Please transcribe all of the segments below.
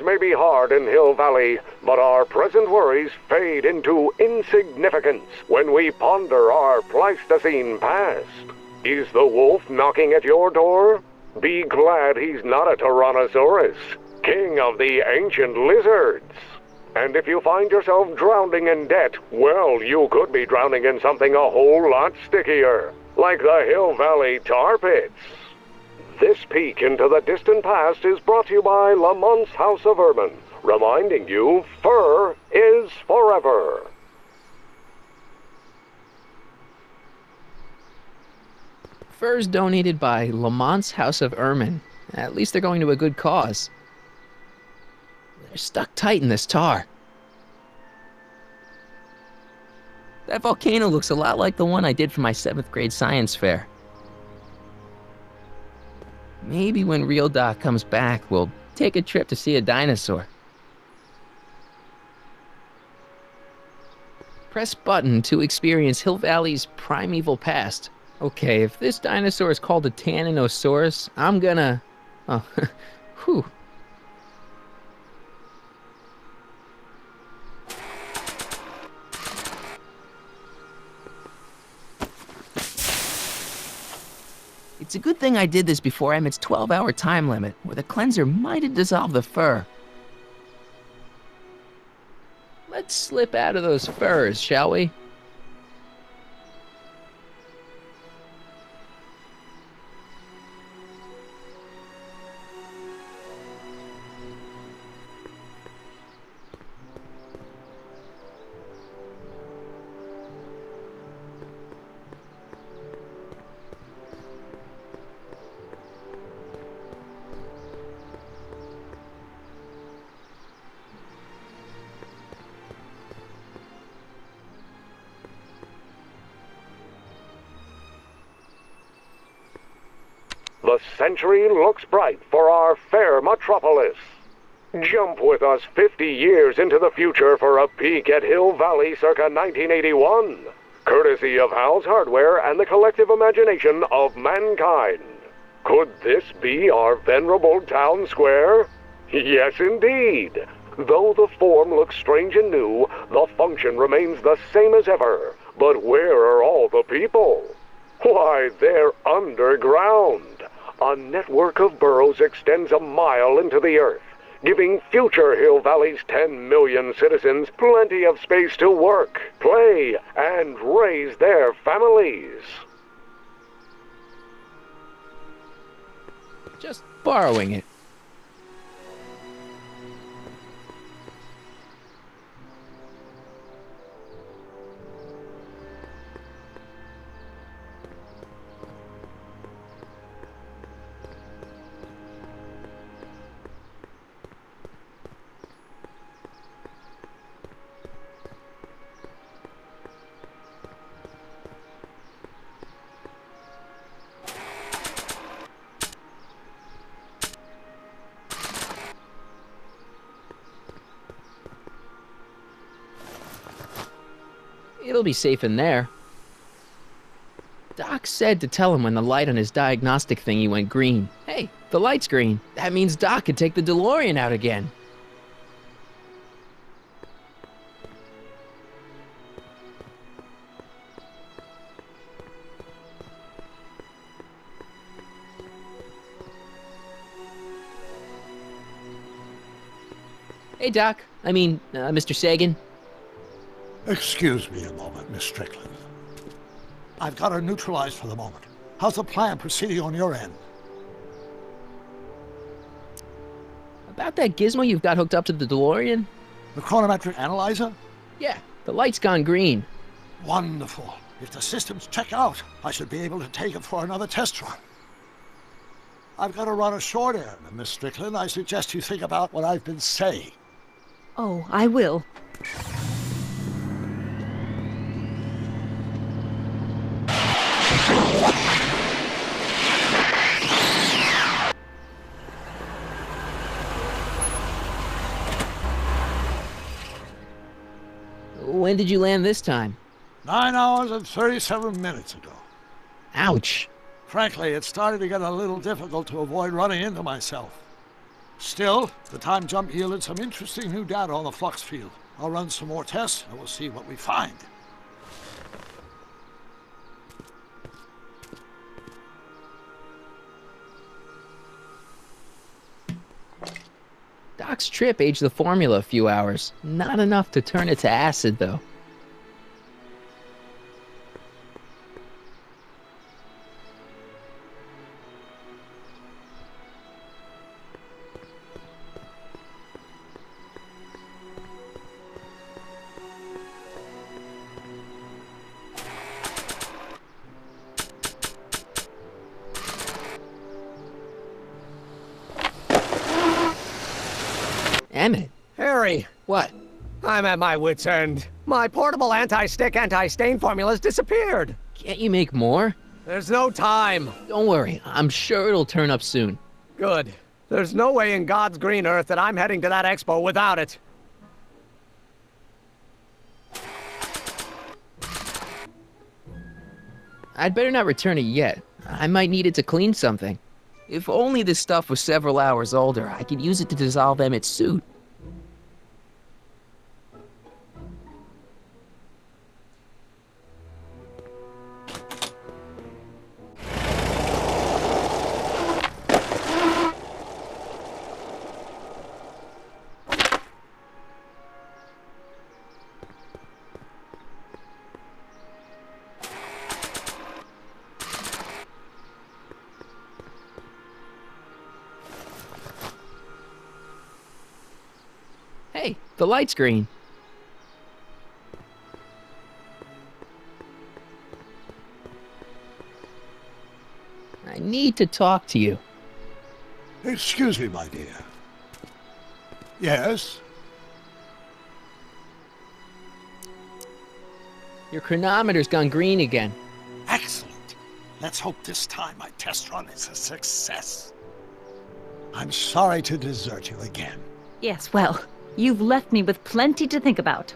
may be hard in Hill Valley, but our present worries fade into insignificance when we ponder our Pleistocene past. Is the wolf knocking at your door? Be glad he's not a Tyrannosaurus, king of the ancient lizards. And if you find yourself drowning in debt, well, you could be drowning in something a whole lot stickier, like the Hill Valley tar pits. This peek into the distant past is brought to you by Lamont's House of Urban, reminding you fur is forever. Furs donated by Lamont's House of Ermine. At least they're going to a good cause. They're stuck tight in this tar. That volcano looks a lot like the one I did for my 7th grade science fair. Maybe when real Doc comes back, we'll take a trip to see a dinosaur. Press button to experience Hill Valley's primeval past. Okay, if this dinosaur is called a Tanninosaurus, I'm gonna... Oh, whew. It's a good thing I did this before Emmett's 12-hour time limit, where the cleanser might have dissolved the fur. Let's slip out of those furs, shall we? The century looks bright for our fair metropolis. Jump with us 50 years into the future for a peek at Hill Valley circa 1981, courtesy of Hal's Hardware and the collective imagination of mankind. Could this be our venerable town square? Yes, indeed. Though the form looks strange and new, the function remains the same as ever. But where are all the people? Why, they're underground. A network of burrows extends a mile into the earth, giving future Hill Valley's 10 million citizens plenty of space to work, play, and raise their families. Just borrowing it. It'll be safe in there. Doc said to tell him when the light on his diagnostic thingy went green. Hey, the light's green. That means Doc could take the DeLorean out again. Hey, Doc. Mr. Sagan. Excuse me a moment, Miss Strickland. I've got her neutralized for the moment. How's the plan proceeding on your end? About that gizmo you've got hooked up to the DeLorean? The chronometric analyzer? Yeah, the light's gone green. Wonderful. If the systems check out, I should be able to take it for another test run. I've got to run a short errand, Miss Strickland. I suggest you think about what I've been saying. Oh, I will. When did you land this time? 9 hours and 37 minutes ago. Ouch. Frankly, it started to get a little difficult to avoid running into myself. Still, the time jump yielded some interesting new data on the flux field. I'll run some more tests, and we'll see what we find. Doc's trip aged the formula a few hours. Not enough to turn it to acid, though. Emmett. Harry, What? I'm at my wit's end. My portable anti-stick, anti-stain formula's disappeared. Can't you make more? There's no time. Don't worry, I'm sure it'll turn up soon. Good. There's no way in God's green earth that I'm heading to that expo without it. I'd better not return it yet. I might need it to clean something. If only this stuff was several hours older, I could use it to dissolve Emmett's suit. Hey, the light's green. I need to talk to you. Excuse me, my dear. Yes? Your chronometer's gone green again. Excellent. Let's hope this time my test run is a success. I'm sorry to desert you again. Yes, well, you've left me with plenty to think about.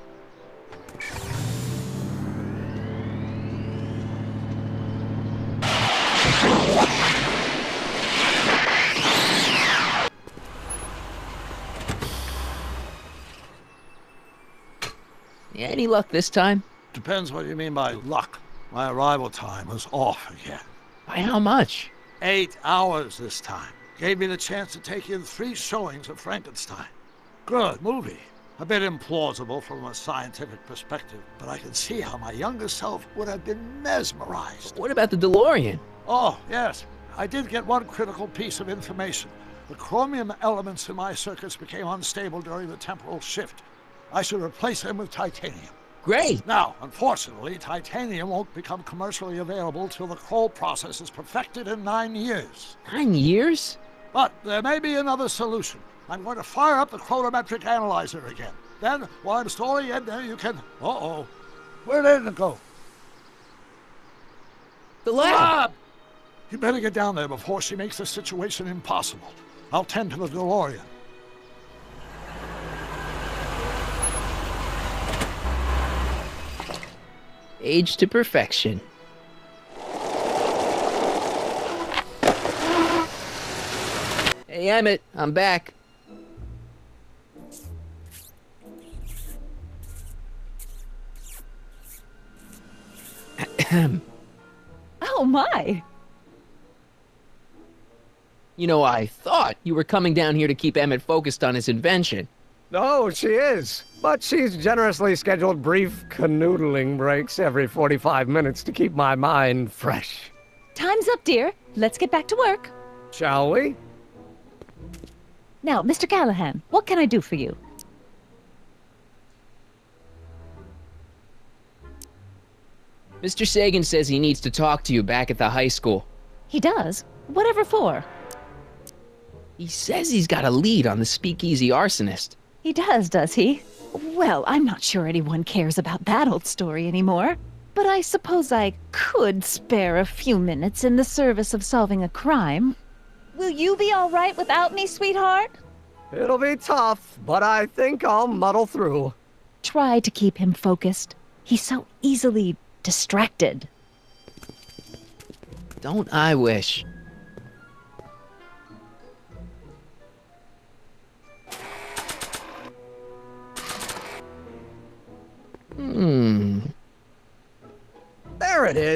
Any luck this time? Depends what you mean by luck. My arrival time was off again. By how much? 8 hours this time. Gave me the chance to take in 3 showings of Frankenstein. Good movie. A bit implausible from a scientific perspective, but I can see how my younger self would have been mesmerized. What about the DeLorean? Oh, yes. I did get one critical piece of information. The chromium elements in my circuits became unstable during the temporal shift. I should replace them with titanium. Great! Now, unfortunately, titanium won't become commercially available till the Kroll process is perfected in 9 years. 9 years? But there may be another solution. I'm going to fire up the chronometric analyzer again. Then, while I'm storing it there, you can... Uh-oh. Where did it go? The lab! You better get down there before she makes the situation impossible. I'll tend to the DeLorean. Aged to perfection. Hey, Emmett, I'm back. Oh my! You know, I thought you were coming down here to keep Emmett focused on his invention. Oh, she is. But she's generously scheduled brief canoodling breaks every 45 minutes to keep my mind fresh. Time's up, dear. Let's get back to work. Shall we? Now, Mr. Callahan, what can I do for you? Mr. Sagan says he needs to talk to you back at the high school. He does? Whatever for? He says he's got a lead on the speakeasy arsonist. He does he? Well, I'm not sure anyone cares about that old story anymore. But I suppose I could spare a few minutes in the service of solving a crime. Will you be all right without me, sweetheart? It'll be tough, but I think I'll muddle through. Try to keep him focused. He's so easily distracted. Don't I wish?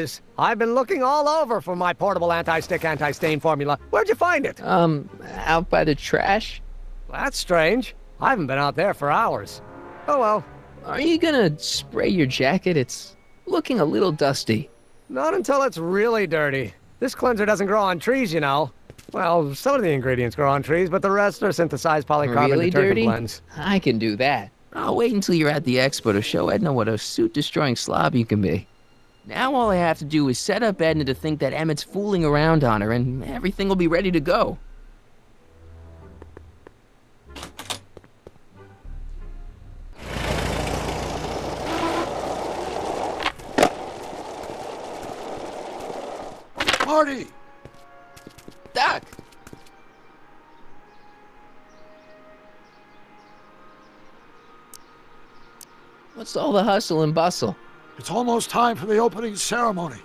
is. I've been looking all over for my portable anti-stick, anti-stain formula. Where'd you find it? Out by the trash? That's strange. I haven't been out there for hours. Oh well. Are you gonna spray your jacket? It's looking a little dusty. Not until it's really dirty. This cleanser doesn't grow on trees, you know. Well, some of the ingredients grow on trees, but the rest are synthesized polycarbonate Really detergent dirty? blends. I can do that. I'll wait until you're at the expo to show Edna what a suit-destroying slob you can be. Now all I have to do is set up Edna to think that Emmett's fooling around on her, and everything will be ready to go. Marty! Doc! What's all the hustle and bustle? It's almost time for the opening ceremony.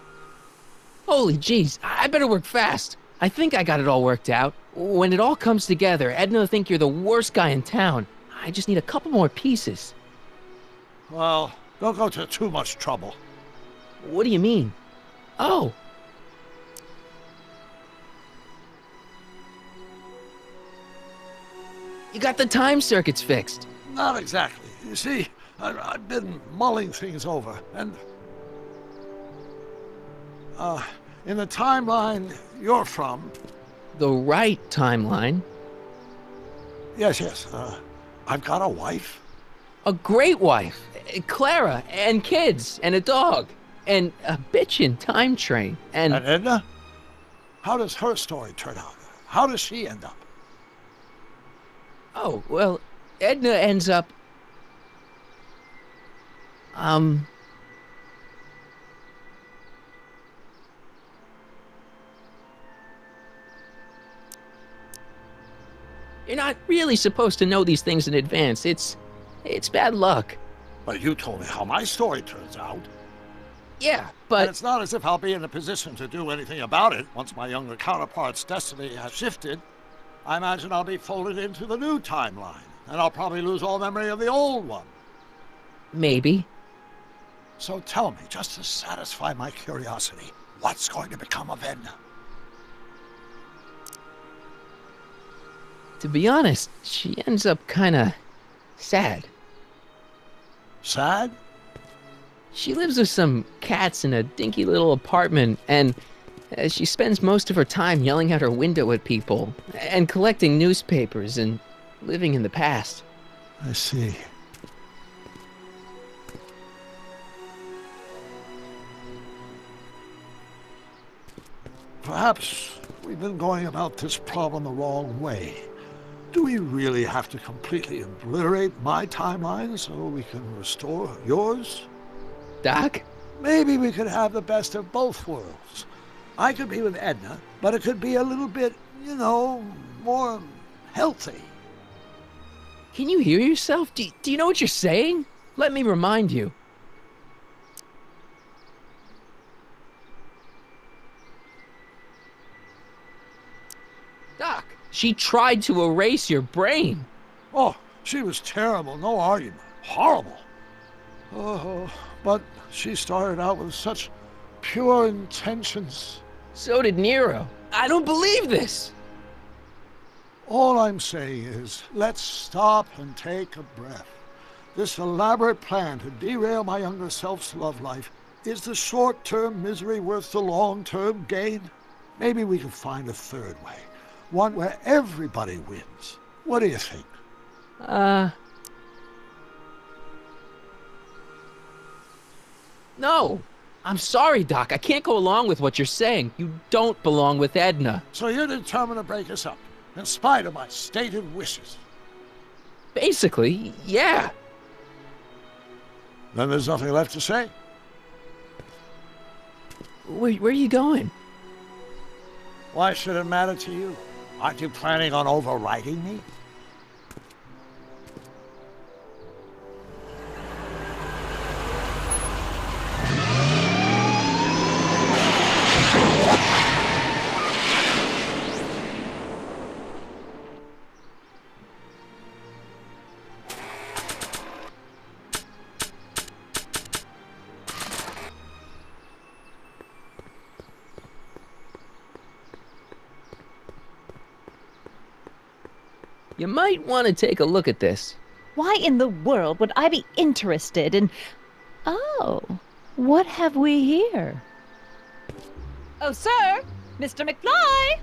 Holy jeez, I better work fast. I think I got it all worked out. When it all comes together, Edna will think you're the worst guy in town. I just need a couple more pieces. Well, don't go to too much trouble. What do you mean? Oh. You got the time circuits fixed. Not exactly. You see, I've been mulling things over, and... in the timeline you're from... The right timeline? Yes, I've got a wife. A great wife. Clara, and kids, and a dog, and a bitchin' time train, And Edna? How does her story turn out? How does she end up? Oh, well, Edna ends up... You're not really supposed to know these things in advance. It's bad luck. But you told me how my story turns out. Yeah, And but... it's not as if I'll be in a position to do anything about it once my younger counterpart's destiny has shifted. I imagine I'll be folded into the new timeline, and I'll probably lose all memory of the old one. Maybe. So tell me, just to satisfy my curiosity, what's going to become of Edna? To be honest, she ends up kinda... sad. Sad? She lives with some cats in a dinky little apartment, and she spends most of her time yelling out her window at people, and collecting newspapers, and living in the past. I see. Perhaps we've been going about this problem the wrong way. Do we really have to completely obliterate my timeline so we can restore yours? Doc? Maybe we could have the best of both worlds. I could be with Edna, but it could be a little bit, you know, more healthy. Can you hear yourself? Do you know what you're saying? Let me remind you. Doc, she tried to erase your brain. Oh, she was terrible, no argument. Horrible. Oh, but she started out with such pure intentions. So did Nero. I don't believe this. All I'm saying is, let's stop and take a breath. This elaborate plan to derail my younger self's love life, is the short-term misery worth the long-term gain? Maybe we could find a third way. One where everybody wins. What do you think? No. I'm sorry, Doc. I can't go along with what you're saying. You don't belong with Edna. So you're determined to break us up, in spite of my stated wishes. Basically, yeah. Then there's nothing left to say. Where are you going? Why should it matter to you? Aren't you planning on overriding me? You might want to take a look at this. Why in the world would I be interested in... Oh, what have we here? Oh, sir! Mr. McFly!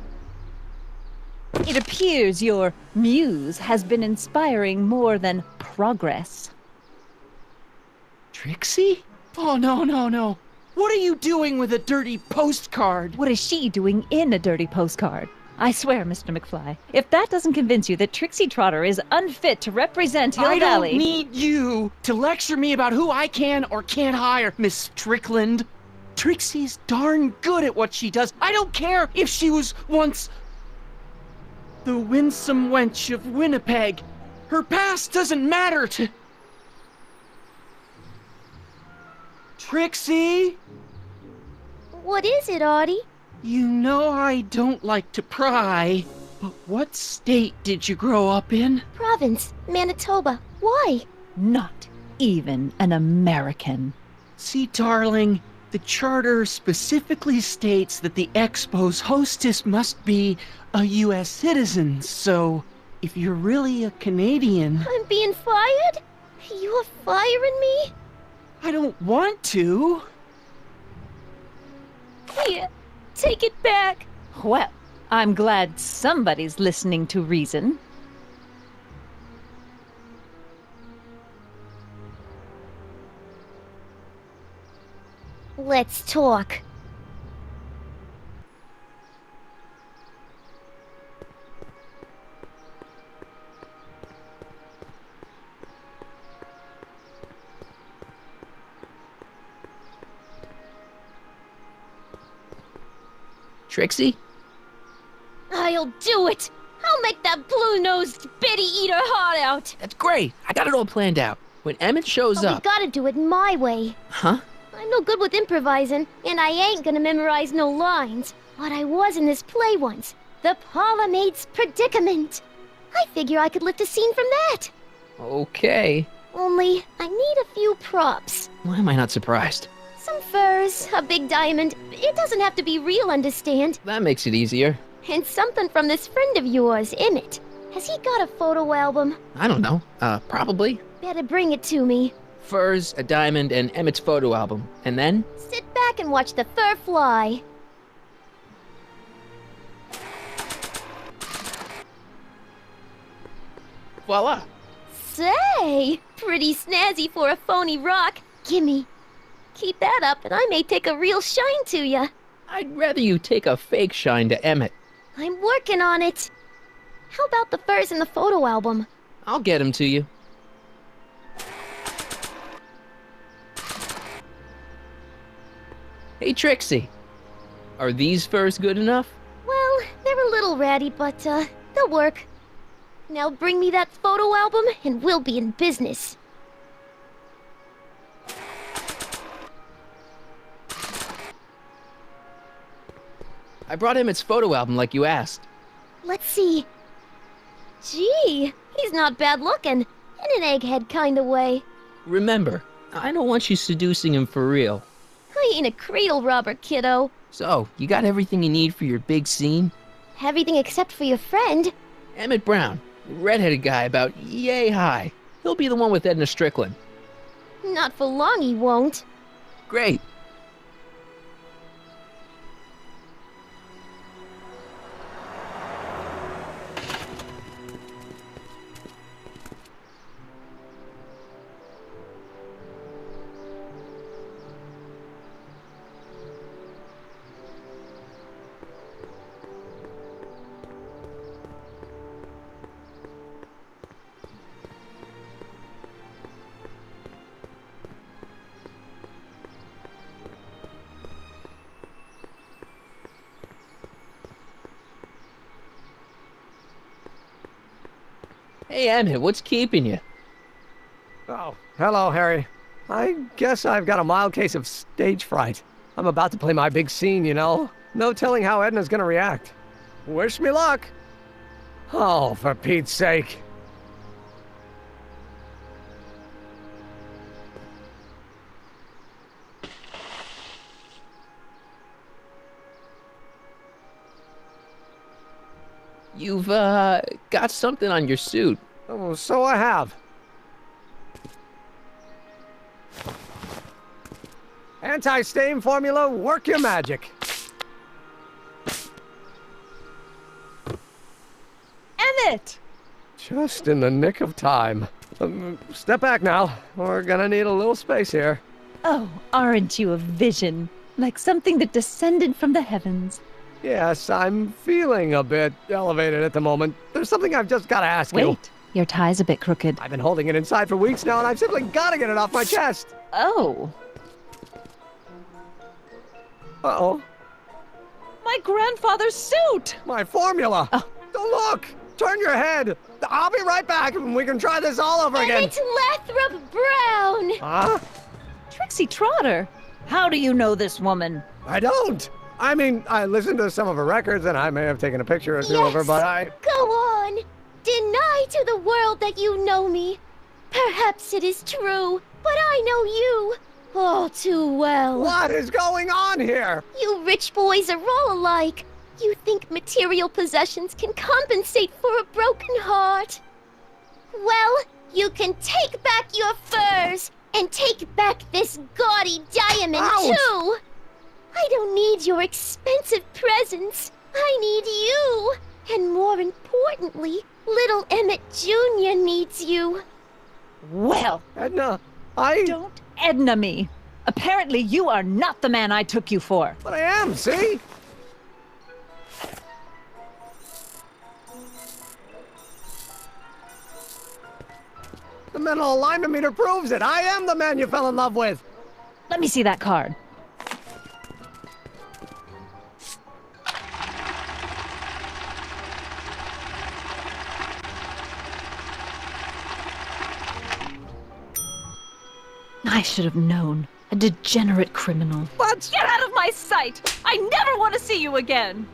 It appears your muse has been inspiring more than progress. Trixie? Oh, no, no, no. What are you doing with a dirty postcard? What is she doing in a dirty postcard? I swear, Mr. McFly, if that doesn't convince you that Trixie Trotter is unfit to represent Hill I Valley... don't need you to lecture me about who I can or can't hire, Miss Strickland. Trixie's darn good at what she does. I don't care if she was once the winsome wench of Winnipeg. Her past doesn't matter to... Trixie? What is it, Audie? You know I don't like to pry, but what state did you grow up in? Province, Manitoba. Why? Not even an American. See, darling, the charter specifically states that the expo's hostess must be a U.S. citizen, so if you're really a Canadian... I'm being fired? You are firing me? I don't want to. Here, take it back. Well, I'm glad somebody's listening to reason. Let's talk. Trixie? I'll do it. I'll make that blue-nosed Betty eat her heart out. That's great. I got it all planned out. When Emmett shows But we up... gotta do it my way. Huh? I'm no good with improvising, and I ain't gonna memorize no lines. But I was in this play once. The Parlor Maid's Predicament. I figure I could lift a scene from that. Okay. Only, I need a few props. Why am I not surprised? Some furs, a big diamond. It doesn't have to be real, understand? That makes it easier. And something from this friend of yours, Emmett. Has he got a photo album? I don't know. Probably. Better bring it to me. Furs, a diamond, and Emmett's photo album. And then? Sit back and watch the fur fly. Voila. Say, pretty snazzy for a phony rock. Gimme. Keep that up and I may take a real shine to ya. I'd rather you take a fake shine to Emmett. I'm working on it. How about the furs in the photo album? I'll get him to you. Hey, Trixie. Are these furs good enough? Well, they're a little ratty, but, they'll work. Now bring me that photo album and we'll be in business. I brought Emmett's photo album like you asked. Let's see. Gee, he's not bad looking. In an egghead kind of way. Remember, I don't want you seducing him for real. I ain't a cradle robber, kiddo. So, you got everything you need for your big scene? Everything except for your friend. Emmett Brown, the redheaded guy about yay high. He'll be the one with Edna Strickland. Not for long he won't. Great. Hey, Emmett, what's keeping you? Oh, hello, Harry. I guess I've got a mild case of stage fright. I'm about to play my big scene, you know. No telling how Edna's gonna react. Wish me luck. Oh, for Pete's sake. You've, got something on your suit. Oh, so I have. Anti-stain formula, work your magic. Emmett! Just in the nick of time. Step back now. We're gonna need a little space here. Oh, aren't you a vision? Like something that descended from the heavens. Yes, I'm feeling a bit elevated at the moment. There's something I've just gotta ask you. Wait, your tie's a bit crooked. I've been holding it inside for weeks now, and I've simply gotta get it off my chest. Oh, Uh-oh. my grandfather's suit! My formula. Oh. Don't look. Turn your head. I'll be right back, and we can try this all over again. Emmett Lathrop Brown! Huh? Trixie Trotter! How do you know this woman? I don't. I mean, I listened to some of her records, and I may have taken a picture or two of her, Yes. but I... Go on! Deny to the world that you know me. Perhaps it is true, but I know you all too well. What is going on here? You rich boys are all alike. You think material possessions can compensate for a broken heart. Well, you can take back your furs and take back this gaudy diamond, Ouch. too. I don't need your expensive presents. I need you. And more importantly, little Emmett Jr. needs you. Well, Edna, I... don't Edna me. Apparently you are not the man I took you for. But I am, see? The mental alignment meter proves it. I am the man you fell in love with. Let me see that card. I should have known. A degenerate criminal. What? Get out of my sight! I never want to see you again!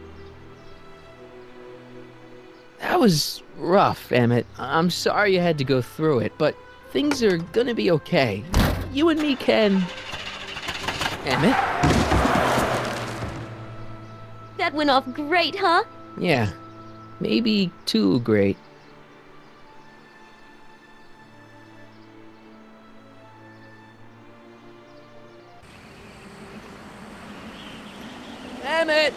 That was rough, Emmett. I'm sorry you had to go through it, but things are gonna be okay. You and me can... Emmett? That went off great, huh? Yeah, maybe too great. Emmett!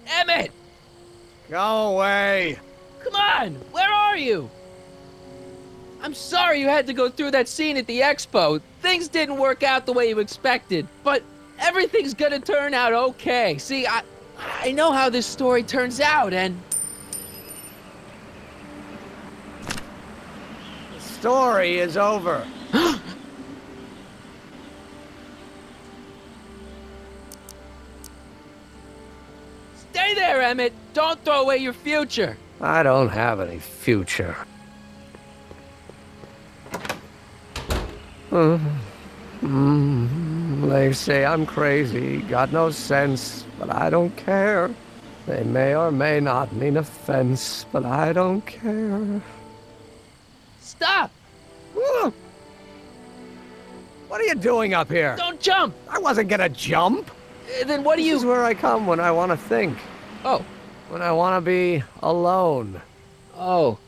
Emmett! Go away. Come on! Where are you? I'm sorry you had to go through that scene at the expo. Things didn't work out the way you expected, but everything's gonna turn out okay. See, I know how this story turns out, and... The story is over. Stay there, Emmett! Don't throw away your future! I don't have any future. They say I'm crazy, got no sense, but I don't care. They may or may not mean offense, but I don't care. Stop! What are you doing up here? Don't jump! I wasn't gonna jump. Then what do This is you... where I come when I want to think. Oh. When I want to be alone. Oh.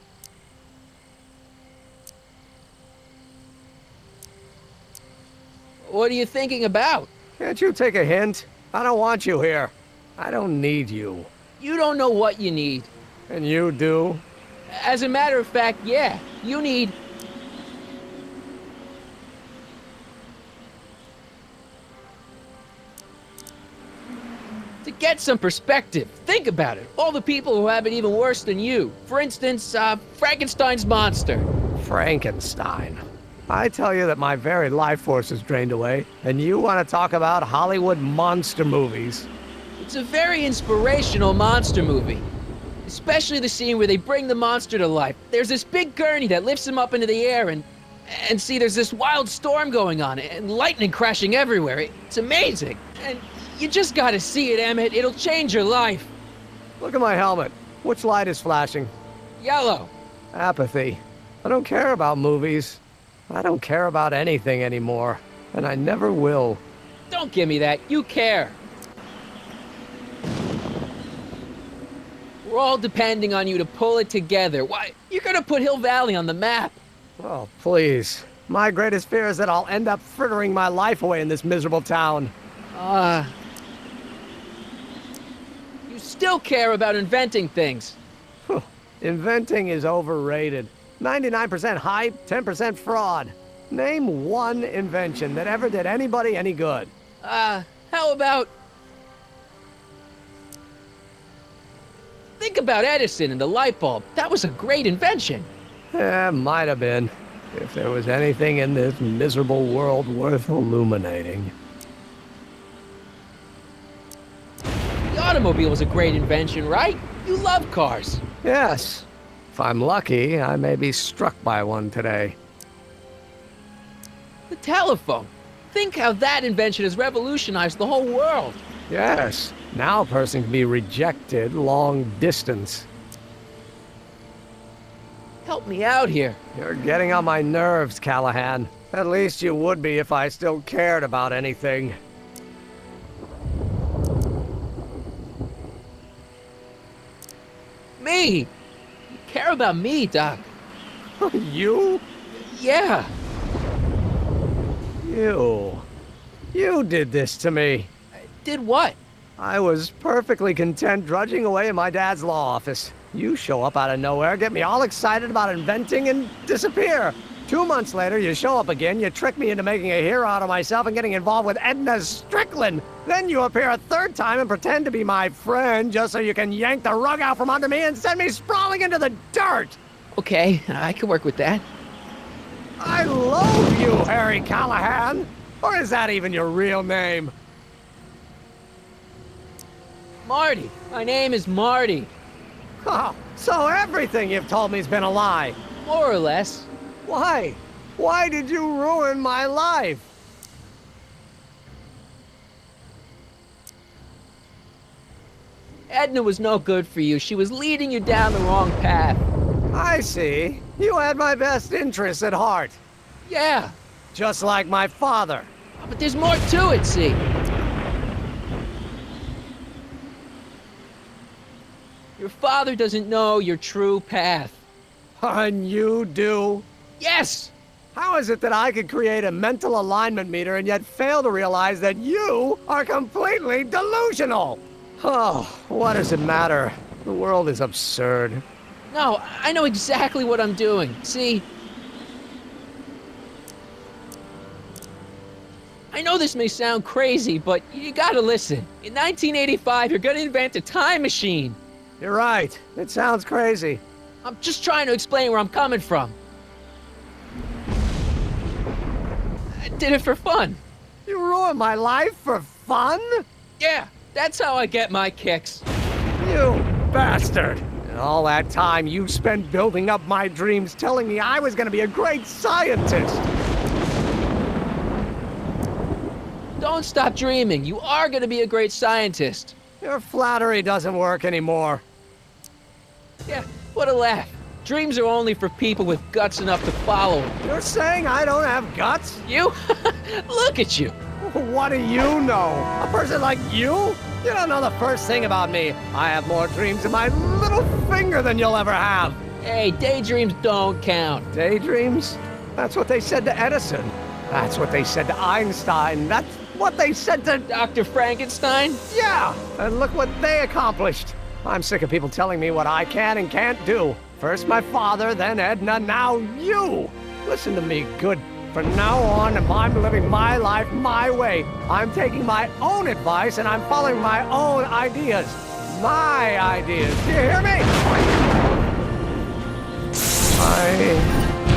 What are you thinking about? Can't you take a hint? I don't want you here. I don't need you. You don't know what you need. And you do? As a matter of fact, yeah. You need... To get some perspective, think about it. All the people who have it even worse than you. For instance, Frankenstein's monster. Frankenstein. I tell you that my very life force is drained away, and you want to talk about Hollywood monster movies. It's a very inspirational monster movie. Especially the scene where they bring the monster to life. There's this big gurney that lifts him up into the air, and see, there's this wild storm going on, and lightning crashing everywhere. It's amazing. And you just gotta see it, Emmett. It'll change your life. Look at my helmet. Which light is flashing? Yellow. Apathy. I don't care about movies. I don't care about anything anymore, and I never will. Don't give me that. You care. We're all depending on you to pull it together. Why? You're gonna put Hill Valley on the map. Oh, please. My greatest fear is that I'll end up frittering my life away in this miserable town. You still care about inventing things. Inventing is overrated. 99% hype, 10% fraud. Name one invention that ever did anybody any good. How about... Think about Edison and the light bulb. That was a great invention. Might have been. If there was anything in this miserable world worth illuminating. The automobile was a great invention, right? You love cars. Yes. If I'm lucky, I may be struck by one today. The telephone. Think how that invention has revolutionized the whole world. Yes. Now a person can be rejected long distance. Help me out here. You're getting on my nerves, Callahan. At least you would be if I still cared about anything. Me? You care about me, Doc. You? Yeah. You did this to me. Did what? I was perfectly content drudging away in my dad's law office. You show up out of nowhere, get me all excited about inventing, and disappear. 2 months later, you show up again, you trick me into making a hero out of myself and getting involved with Edna Strickland. Then you appear a third time and pretend to be my friend just so you can yank the rug out from under me and send me sprawling into the dirt. Okay, I can work with that. I loathe you, Harry Callahan. Or is that even your real name? Marty. My name is Marty. Oh, so everything you've told me's been a lie. More or less. Why? Why did you ruin my life? Edna was no good for you. She was leading you down the wrong path. I see. You had my best interests at heart. Yeah. Just like my father. But there's more to it, see? Your father doesn't know your true path. And you do? Yes! How is it that I could create a mental alignment meter and yet fail to realize that you are completely delusional? Oh, what does it matter? The world is absurd. No, I know exactly what I'm doing. See? I know this may sound crazy, but you gotta listen. In 1985, you're gonna invent a time machine. You're right. It sounds crazy. I'm just trying to explain where I'm coming from. I did it for fun. You ruined my life for fun? Yeah, that's how I get my kicks. You bastard. And all that time you spent building up my dreams, telling me I was going to be a great scientist. Don't stop dreaming. You are gonna be a great scientist. Your flattery doesn't work anymore. Yeah, what a laugh. Dreams are only for people with guts enough to follow them. You're saying I don't have guts? You? Look at you. What do you know? A person like you? You don't know the first thing about me. I have more dreams in my little finger than you'll ever have. Hey, daydreams don't count. Daydreams? That's what they said to Edison. That's what they said to Einstein. That's what they said to... Dr. Frankenstein? Yeah, and look what they accomplished. I'm sick of people telling me what I can and can't do. First my father, then Edna, now you. Listen to me, good. From now on, I'm living my life my way. I'm taking my own advice and I'm following my own ideas. My ideas. Do you hear me? My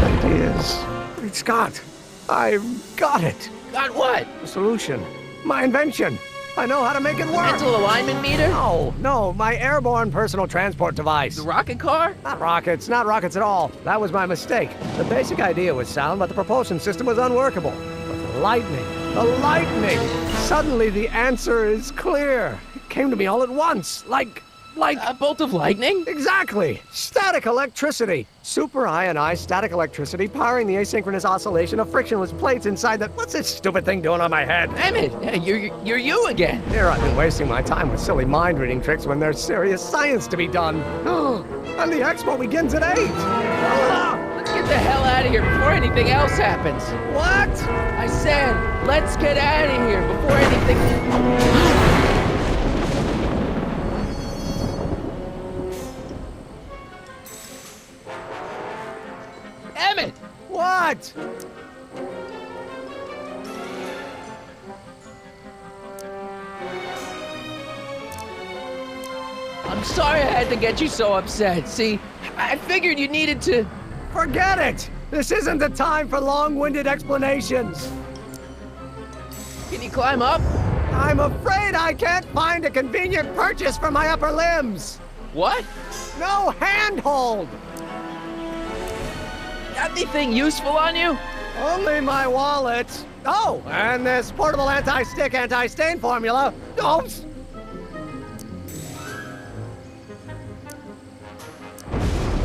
ideas. Great Scott. I've got it. Got what? The solution. My invention. I know how to make it work. Mental alignment meter? No, my airborne personal transport device. The rocket car? Not rockets at all. That was my mistake. The basic idea was sound, but the propulsion system was unworkable. But the lightning. Suddenly the answer is clear. It came to me all at once, like Like, A bolt of lightning? exactly! Static electricity! Super ionized static electricity powering the asynchronous oscillation of frictionless plates inside the... What's this stupid thing doing on my head? Emmett, you're you again. Here I've been wasting my time with silly mind-reading tricks when there's serious science to be done. And the expo begins at 8! Let's get the hell out of here before anything else happens. What? I said, let's get out of here before anything... Emmett! What? I'm sorry I had to get you so upset. See, I figured you needed to... Forget it! This isn't the time for long-winded explanations. Can you climb up? I'm afraid I can't find a convenient purchase for my upper limbs. What? No handhold! Got anything useful on you? Only my wallet. Oh, and this portable anti-stick, anti-stain formula. Oops!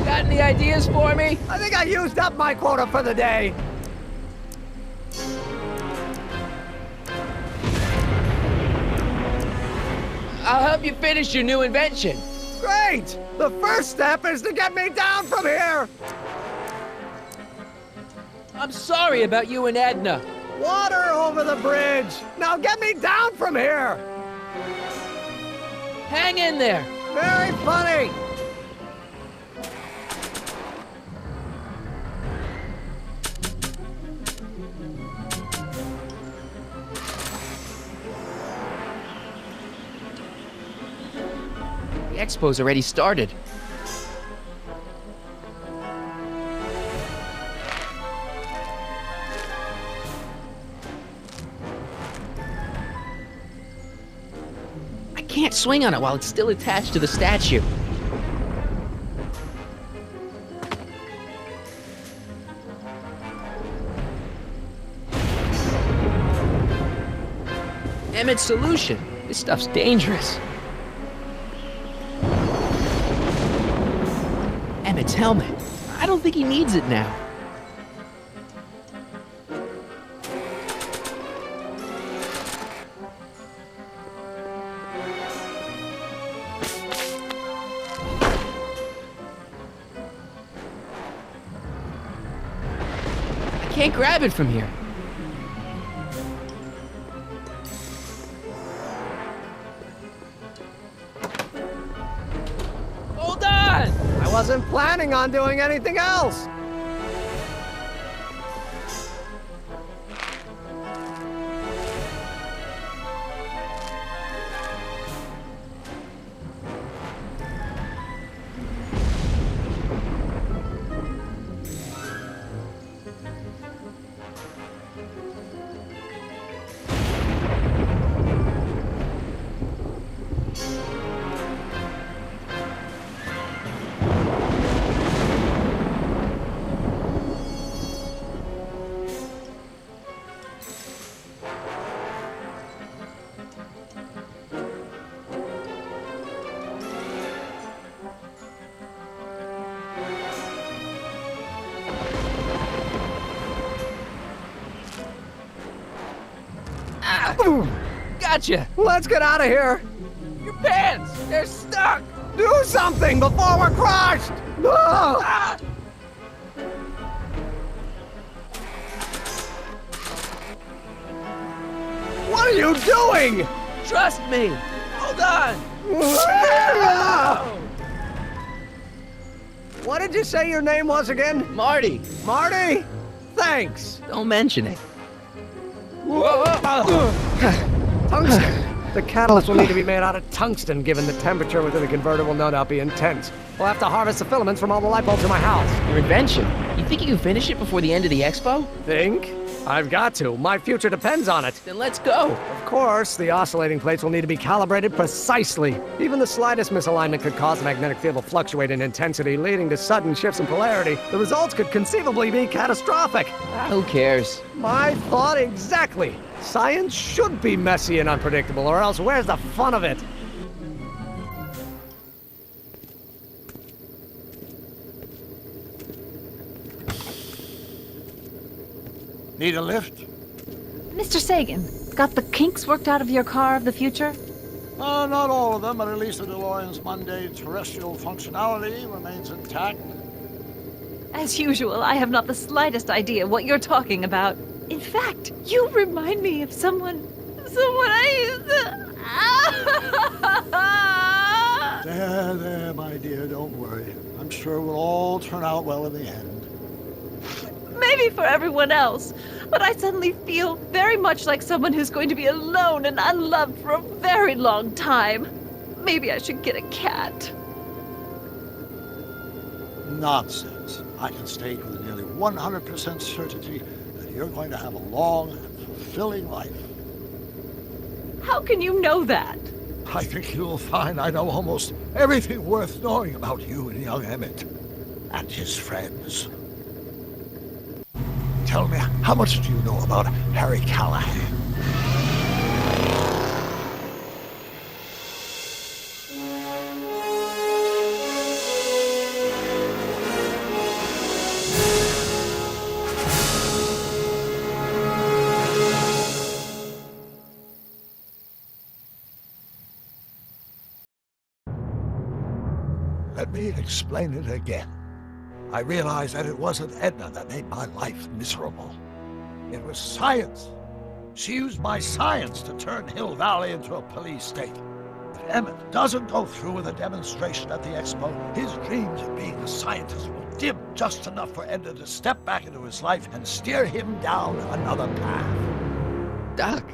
Got any ideas for me? I think I used up my quota for the day. I'll help you finish your new invention. Great! The first step is to get me down from here! I'm sorry about you and Edna. Water over the bridge! Now get me down from here! Hang in there. Very funny! The expo's already started. I can't swing on it while it's still attached to the statue. Emmett's solution. This stuff's dangerous. Emmett's helmet. I don't think he needs it now. I can't grab it from here. Hold on! I wasn't planning on doing anything else! Gotcha! Let's get out of here! Your pants! They're stuck! Do something before we're crushed! Ah! What are you doing? Trust me! Hold on! What did you say your name was again? Marty! Marty? Thanks. Don't mention it. Tungsten. The catalyst will need to be made out of tungsten, given the temperature within the converter will no doubt be intense. We'll have to harvest the filaments from all the light bulbs in my house. Your invention. You think you can finish it before the end of the expo? Think? I've got to. My future depends on it. Then let's go. Of course, the oscillating plates will need to be calibrated precisely. Even the slightest misalignment could cause the magnetic field to fluctuate in intensity, leading to sudden shifts in polarity. The results could conceivably be catastrophic. Who cares? My thought exactly. Science should be messy and unpredictable, or else where's the fun of it? Need a lift? Mr. Sagan, got the kinks worked out of your car of the future? Not all of them, but at least the DeLorean's mundane terrestrial functionality remains intact. As usual, I have not the slightest idea what you're talking about. In fact, you remind me of someone I used to... There, my dear, don't worry. I'm sure we'll all turn out well in the end. Maybe for everyone else, but I suddenly feel very much like someone who's going to be alone and unloved for a very long time. Maybe I should get a cat. Nonsense. I can state with nearly 100% certainty that you're going to have a long and fulfilling life. How can you know that? I think you'll find I know almost everything worth knowing about you and young Emmett and his friends. Tell me, how much do you know about Harry Callahan? Let me explain it again. I realized that it wasn't Edna that made my life miserable. It was science. She used my science to turn Hill Valley into a police state. If Emmett doesn't go through with a demonstration at the expo, his dreams of being a scientist will dim just enough for Edna to step back into his life and steer him down another path. Doc,